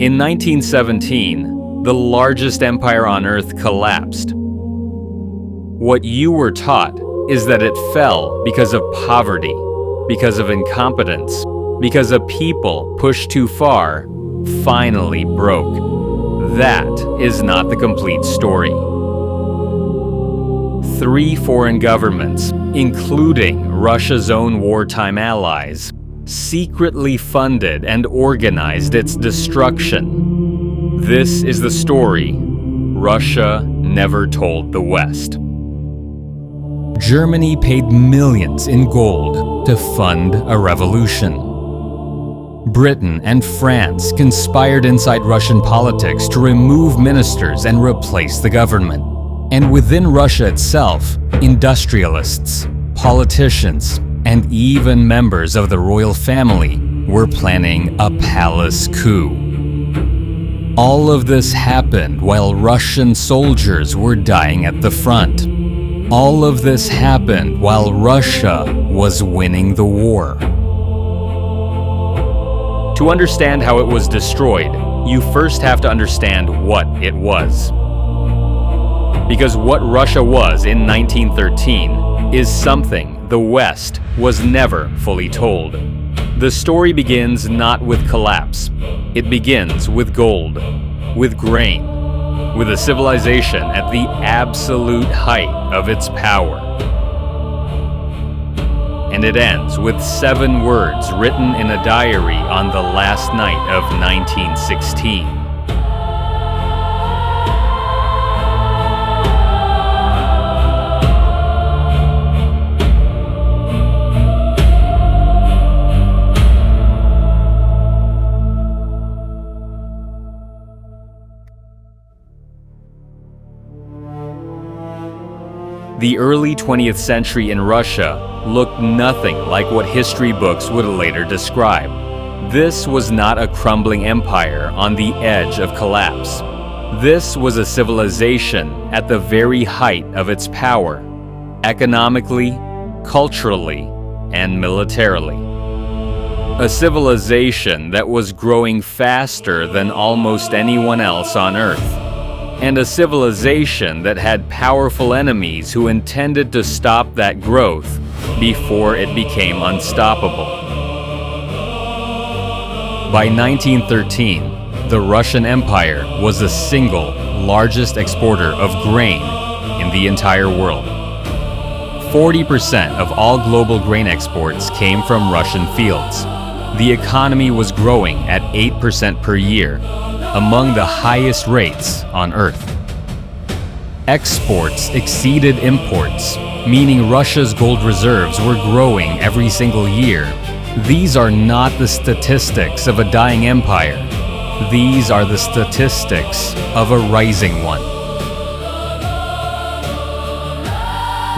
In 1917, the largest empire on Earth collapsed. What you were taught is that it fell because of poverty, because of incompetence, because a people pushed too far finally broke. That is not the complete story. 3 foreign governments, including Russia's own wartime allies, secretly funded and organized its destruction. This is the story Russia never told the West. Germany paid millions in gold to fund a revolution. Britain and France conspired inside Russian politics to remove ministers and replace the government. And within Russia itself, industrialists, politicians, and even members of the royal family were planning a palace coup. All of this happened while Russian soldiers were dying at the front. All of this happened while Russia was winning the war. To understand how it was destroyed, you first have to understand what it was. Because what Russia was in 1913 is something the West was never fully told. The story begins not with collapse. It begins with gold, with grain, with a civilization at the absolute height of its power. And it ends with 7 words written in a diary on the last night of 1916. The early 20th century in Russia looked nothing like what history books would later describe. This was not a crumbling empire on the edge of collapse. This was a civilization at the very height of its power, economically, culturally, and militarily. A civilization that was growing faster than almost anyone else on Earth. And a civilization that had powerful enemies who intended to stop that growth before it became unstoppable. By 1913, the Russian Empire was the single largest exporter of grain in the entire world. 40% of all global grain exports came from Russian fields. The economy was growing at 8% per year, among the highest rates on Earth. Exports exceeded imports, meaning Russia's gold reserves were growing every single year. These are not the statistics of a dying empire. These are the statistics of a rising one.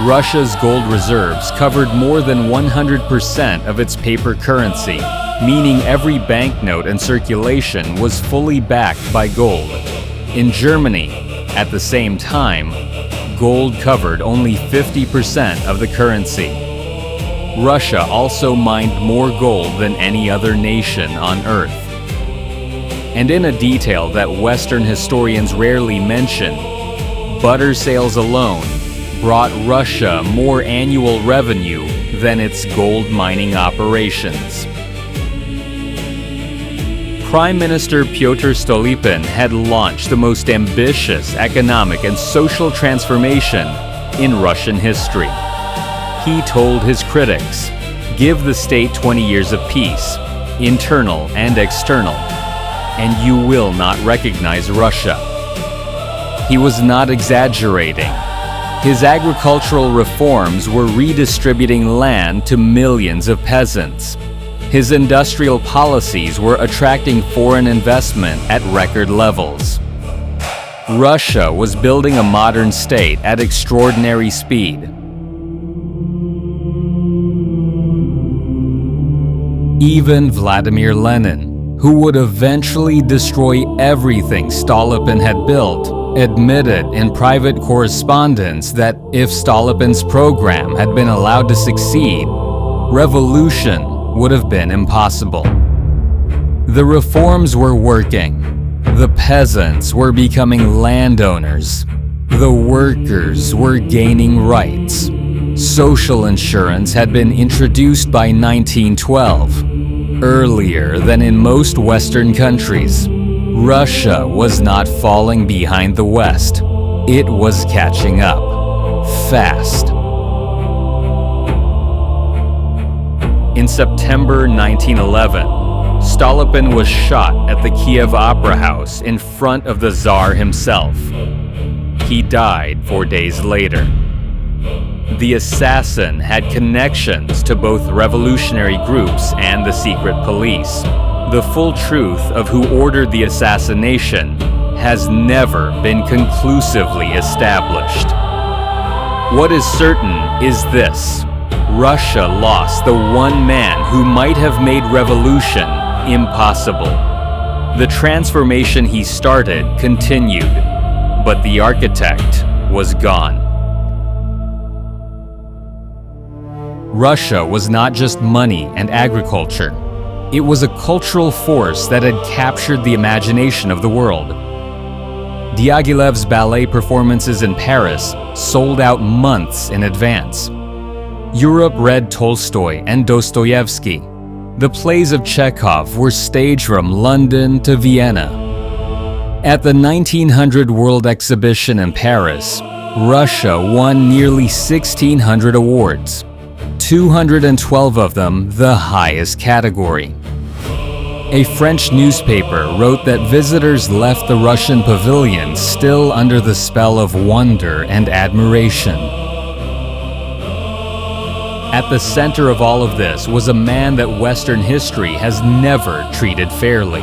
Russia's gold reserves covered more than 100% of its paper currency, meaning every banknote in circulation was fully backed by gold. In Germany, at the same time, gold covered only 50% of the currency. Russia also mined more gold than any other nation on Earth. And in a detail that Western historians rarely mention, butter sales alone brought Russia more annual revenue than its gold mining operations. Prime Minister Pyotr Stolypin had launched the most ambitious economic and social transformation in Russian history. He told his critics, "Give the state 20 years of peace, internal and external, and you will not recognize Russia." He was not exaggerating. His agricultural reforms were redistributing land to millions of peasants. His industrial policies were attracting foreign investment at record levels. Russia was building a modern state at extraordinary speed. Even Vladimir Lenin, who would eventually destroy everything Stolypin had built, admitted in private correspondence that if Stolypin's program had been allowed to succeed, revolution would have been impossible. The reforms were working. The peasants were becoming landowners. The workers were gaining rights. Social insurance had been introduced by 1912, earlier than in most Western countries. Russia was not falling behind the West. It was catching up. Fast. In September 1911, Stolypin was shot at the Kiev Opera House in front of the Tsar himself. He died 4 days later. The assassin had connections to both revolutionary groups and the secret police. The full truth of who ordered the assassination has never been conclusively established. What is certain is this: Russia lost the one man who might have made revolution impossible. The transformation he started continued, but the architect was gone. Russia was not just money and agriculture. It was a cultural force that had captured the imagination of the world. Diaghilev's ballet performances in Paris sold out months in advance. Europe read Tolstoy and Dostoevsky. The plays of Chekhov were staged from London to Vienna. At the 1900 World Exhibition in Paris, Russia won nearly 1,600 awards. 212 of them the highest category. A French newspaper wrote that visitors left the Russian pavilion still under the spell of wonder and admiration. At the center of all of this was a man that Western history has never treated fairly.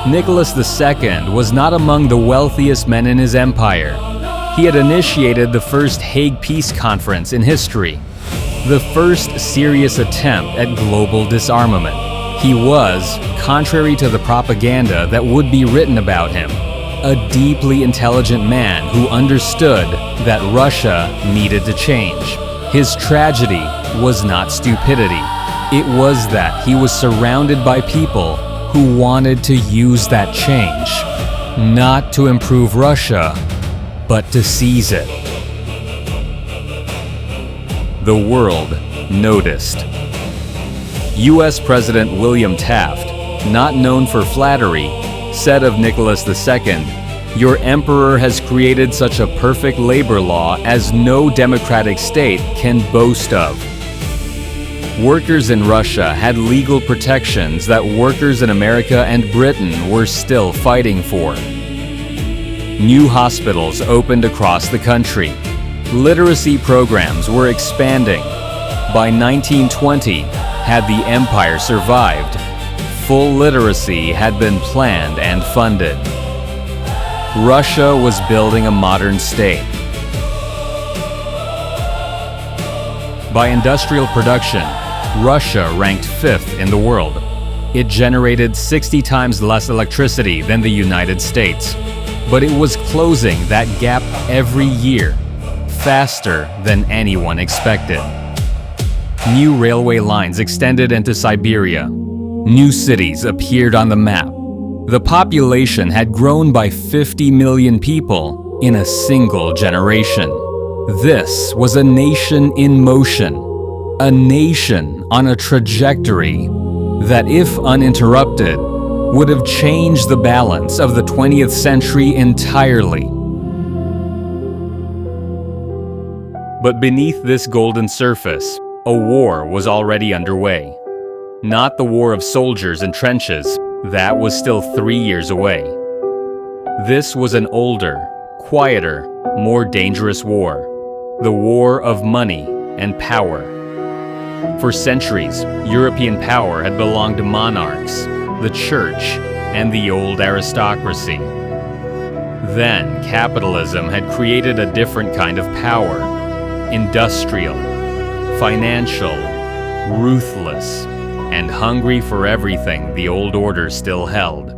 Nicholas II was not among the wealthiest men in his empire. He had initiated the first Hague Peace Conference in history, the first serious attempt at global disarmament. He was, contrary to the propaganda that would be written about him, a deeply intelligent man who understood that Russia needed to change. His tragedy was not stupidity. It was that he was surrounded by people who wanted to use that change, not to improve Russia, but to seize it. The world noticed. U.S. President William Taft, not known for flattery, said of Nicholas II, "Your emperor has created such a perfect labor law as no democratic state can boast of." Workers in Russia had legal protections that workers in America and Britain were still fighting for. New hospitals opened across the country. Literacy programs were expanding. By 1920, had the empire survived, full literacy had been planned and funded. Russia was building a modern state. By industrial production, Russia ranked 5th in the world. It generated 60 times less electricity than the United States, but it was closing that gap every year, faster than anyone expected. New railway lines extended into Siberia. New cities appeared on the map. The population had grown by 50 million people in a single generation. This was a nation in motion, a nation on a trajectory that, if uninterrupted, would have changed the balance of the 20th century entirely. But beneath this golden surface, a war was already underway. Not the war of soldiers and trenches, that was still 3 years away. This was an older, quieter, more dangerous war, the war of money and power. For centuries, European power had belonged to monarchs, the church, and the old aristocracy. Then, capitalism had created a different kind of power, industrial, financial, ruthless, and hungry for everything the old order still held.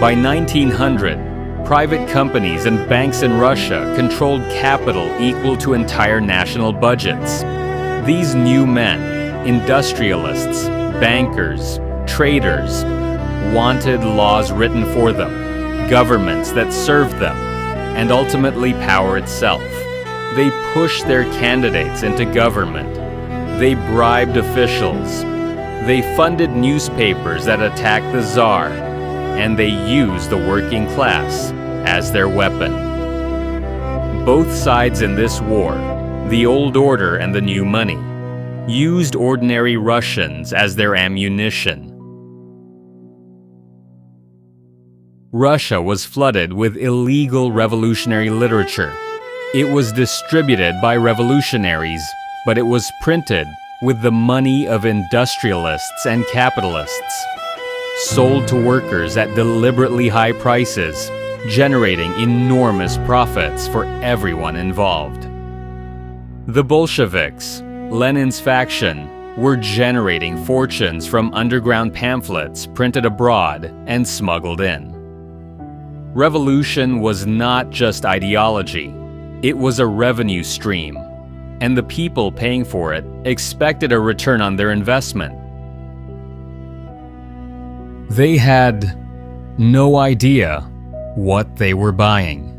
By 1900, private companies and banks in Russia controlled capital equal to entire national budgets. These new men, Industrialists, bankers, traders wanted laws written for them, governments that served them, and ultimately power itself. They pushed their candidates into government. They bribed officials. They funded newspapers that attacked the Tsar, and they used the working class as their weapon. Both sides in this war, the old order and the new money, used ordinary Russians as their ammunition. Russia was flooded with illegal revolutionary literature. It was distributed by revolutionaries, but it was printed with the money of industrialists and capitalists, sold to workers at deliberately high prices, generating enormous profits for everyone involved. The Bolsheviks, Lenin's faction, were generating fortunes from underground pamphlets printed abroad and smuggled in. Revolution was not just ideology, it was a revenue stream, and the people paying for it expected a return on their investment. They had no idea what they were buying.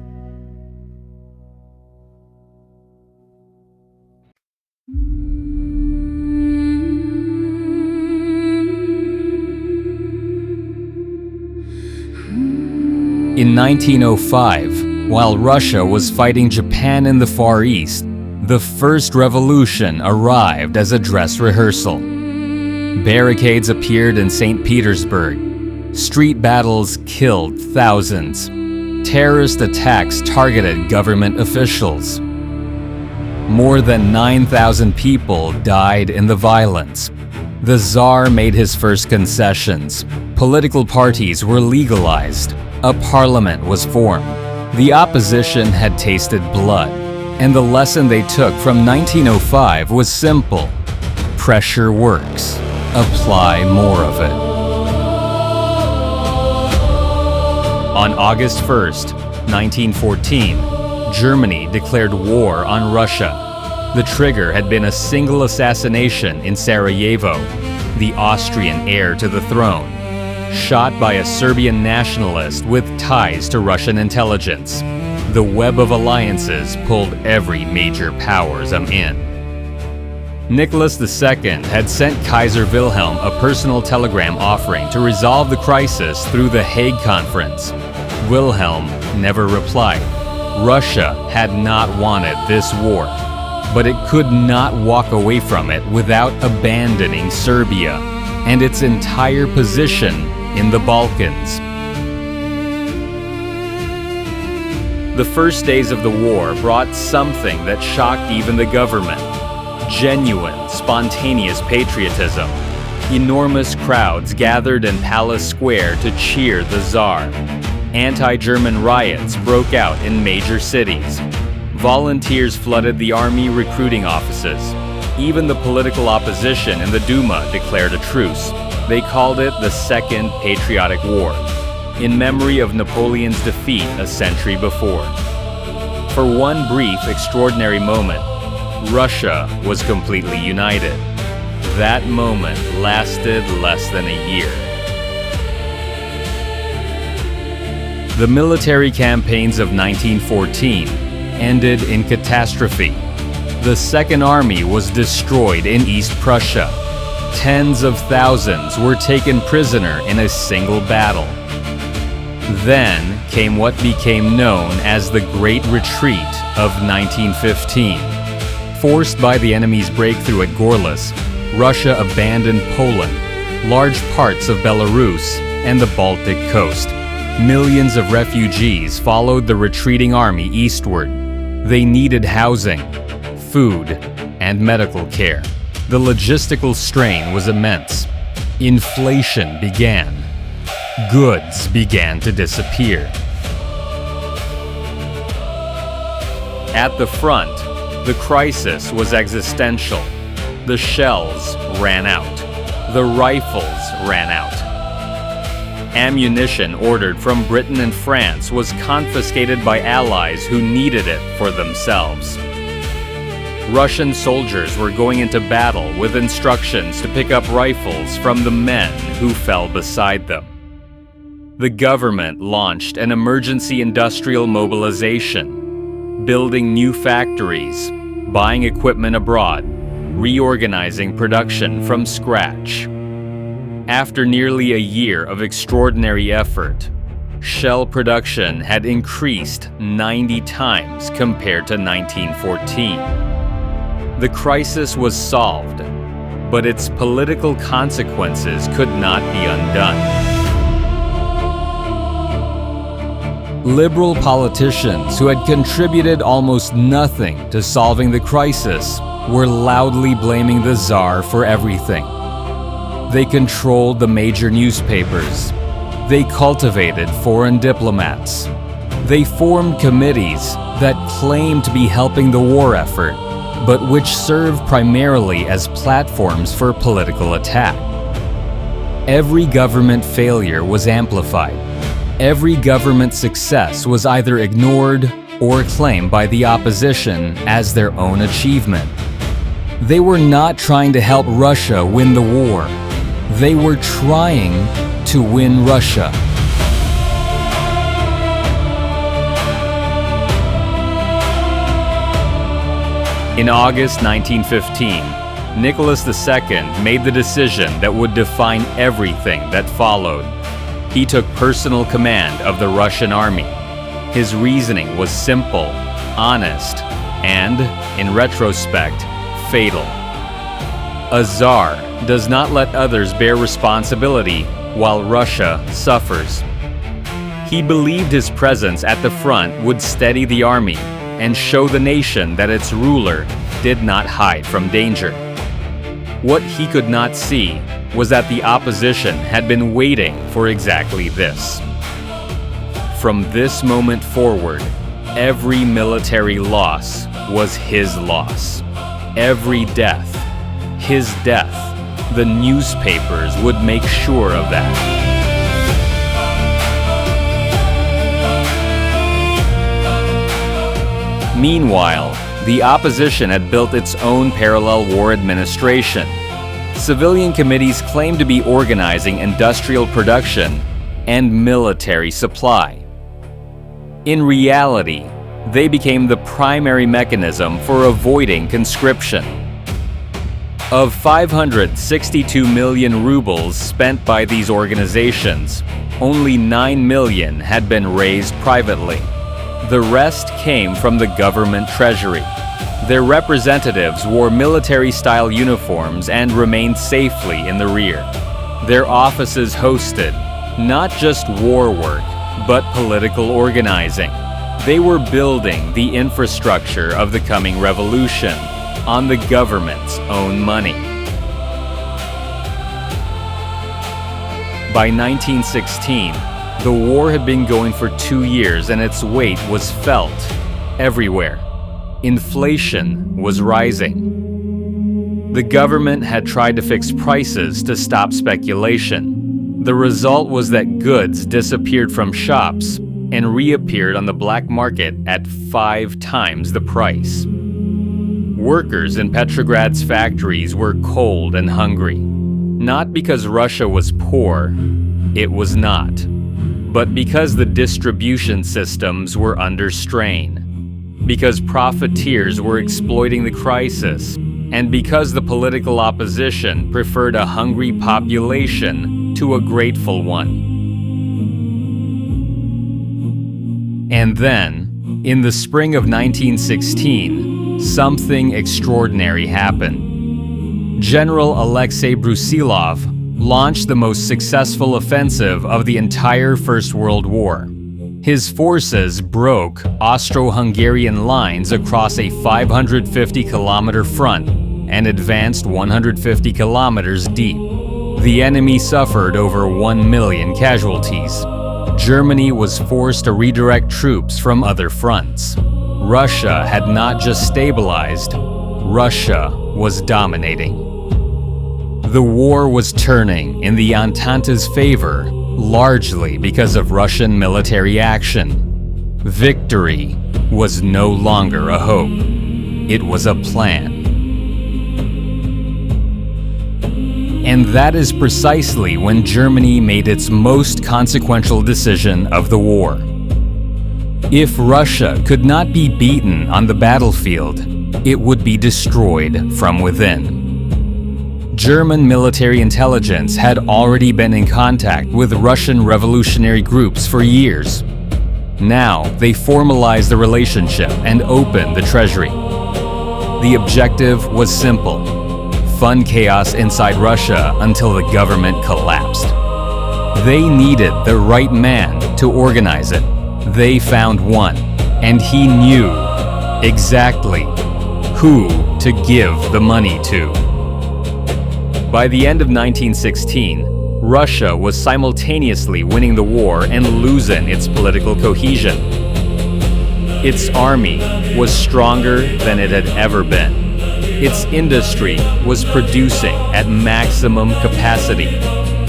In 1905, while Russia was fighting Japan in the Far East, the first revolution arrived as a dress rehearsal. Barricades appeared in St. Petersburg. Street battles killed thousands. Terrorist attacks targeted government officials. More than 9,000 people died in the violence. The Tsar made his first concessions. Political parties were legalized. A parliament was formed. The opposition had tasted blood, and the lesson they took from 1905 was simple. Pressure works. Apply more of it. On August 1st, 1914, Germany declared war on Russia. The trigger had been a single assassination in Sarajevo, the Austrian heir to the throne, shot by a Serbian nationalist with ties to Russian intelligence. The web of alliances pulled every major powers in. Nicholas II had sent Kaiser Wilhelm a personal telegram offering to resolve the crisis through the Hague Conference. Wilhelm never replied. Russia had not wanted this war, but it could not walk away from it without abandoning Serbia and its entire position in the Balkans. The first days of the war brought something that shocked even the government. Genuine, spontaneous patriotism. Enormous crowds gathered in Palace Square to cheer the Tsar. Anti-German riots broke out in major cities. Volunteers flooded the army recruiting offices. Even the political opposition in the Duma declared a truce. They called it the Second Patriotic War, in memory of Napoleon's defeat a century before. For one brief, extraordinary moment, Russia was completely united. That moment lasted less than a year. The military campaigns of 1914 ended in catastrophe. The Second Army was destroyed in East Prussia. Tens of thousands were taken prisoner in a single battle. Then came what became known as the Great Retreat of 1915. Forced by the enemy's breakthrough at Gorlice, Russia abandoned Poland, large parts of Belarus, and the Baltic coast. Millions of refugees followed the retreating army eastward. They needed housing, food, and medical care. The logistical strain was immense. Inflation began. Goods began to disappear. At the front, the crisis was existential. The shells ran out. The rifles ran out. Ammunition ordered from Britain and France was confiscated by allies who needed it for themselves. Russian soldiers were going into battle with instructions to pick up rifles from the men who fell beside them. The government launched an emergency industrial mobilization, building new factories, buying equipment abroad, reorganizing production from scratch. After nearly a year of extraordinary effort, shell production had increased 90 times compared to 1914. The crisis was solved, but its political consequences could not be undone. Liberal politicians who had contributed almost nothing to solving the crisis were loudly blaming the Tsar for everything. They controlled the major newspapers. They cultivated foreign diplomats. They formed committees that claimed to be helping the war effort, but which served primarily as platforms for political attack. Every government failure was amplified. Every government success was either ignored or claimed by the opposition as their own achievement. They were not trying to help Russia win the war. They were trying to win Russia. In August 1915, Nicholas II made the decision that would define everything that followed. He took personal command of the Russian army. His reasoning was simple, honest, and, in retrospect, fatal. A Tsar does not let others bear responsibility while Russia suffers. He believed his presence at the front would steady the army and show the nation that its ruler did not hide from danger. What he could not see was that the opposition had been waiting for exactly this. From this moment forward, every military loss was his loss. Every death, his death. The newspapers would make sure of that. Meanwhile, the opposition had built its own parallel war administration. Civilian committees claimed to be organizing industrial production and military supply. In reality, they became the primary mechanism for avoiding conscription. Of 562 million rubles spent by these organizations, only 9 million had been raised privately. The rest came from the government treasury. Their representatives wore military-style uniforms and remained safely in the rear. Their offices hosted not just war work, but political organizing. They were building the infrastructure of the coming revolution on the government's own money. By 1916, the war had been going for 2 years and its weight was felt everywhere. Inflation was rising. The government had tried to fix prices to stop speculation. The result was that goods disappeared from shops and reappeared on the black market at 5 times the price. Workers in Petrograd's factories were cold and hungry. Not because Russia was poor, it was not, but because the distribution systems were under strain. Because profiteers were exploiting the crisis, and because the political opposition preferred a hungry population to a grateful one. And then, in the spring of 1916, something extraordinary happened. General Alexei Brusilov launched the most successful offensive of the entire First World War. His forces broke Austro-Hungarian lines across a 550-kilometer front and advanced 150 kilometers deep. The enemy suffered over 1 million casualties. Germany was forced to redirect troops from other fronts. Russia had not just stabilized, Russia was dominating. The war was turning in the Entente's favor, largely because of Russian military action. Victory was no longer a hope. It was a plan. And that is precisely when Germany made its most consequential decision of the war. If Russia could not be beaten on the battlefield, it would be destroyed from within. German military intelligence had already been in contact with Russian revolutionary groups for years. Now they formalized the relationship and opened the treasury. The objective was simple: fund chaos inside Russia until the government collapsed. They needed the right man to organize it. They found one, and he knew exactly who to give the money to. By the end of 1916, Russia was simultaneously winning the war and losing its political cohesion. Its army was stronger than it had ever been. Its industry was producing at maximum capacity.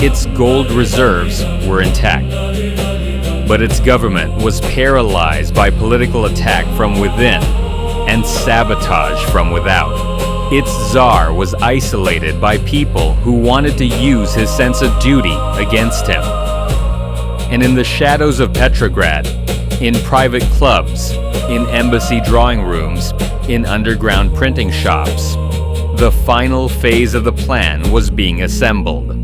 Its gold reserves were intact. But its government was paralyzed by political attack from within and sabotage from without. Its czar was isolated by people who wanted to use his sense of duty against him. And in the shadows of Petrograd, in private clubs, in embassy drawing rooms, in underground printing shops, the final phase of the plan was being assembled.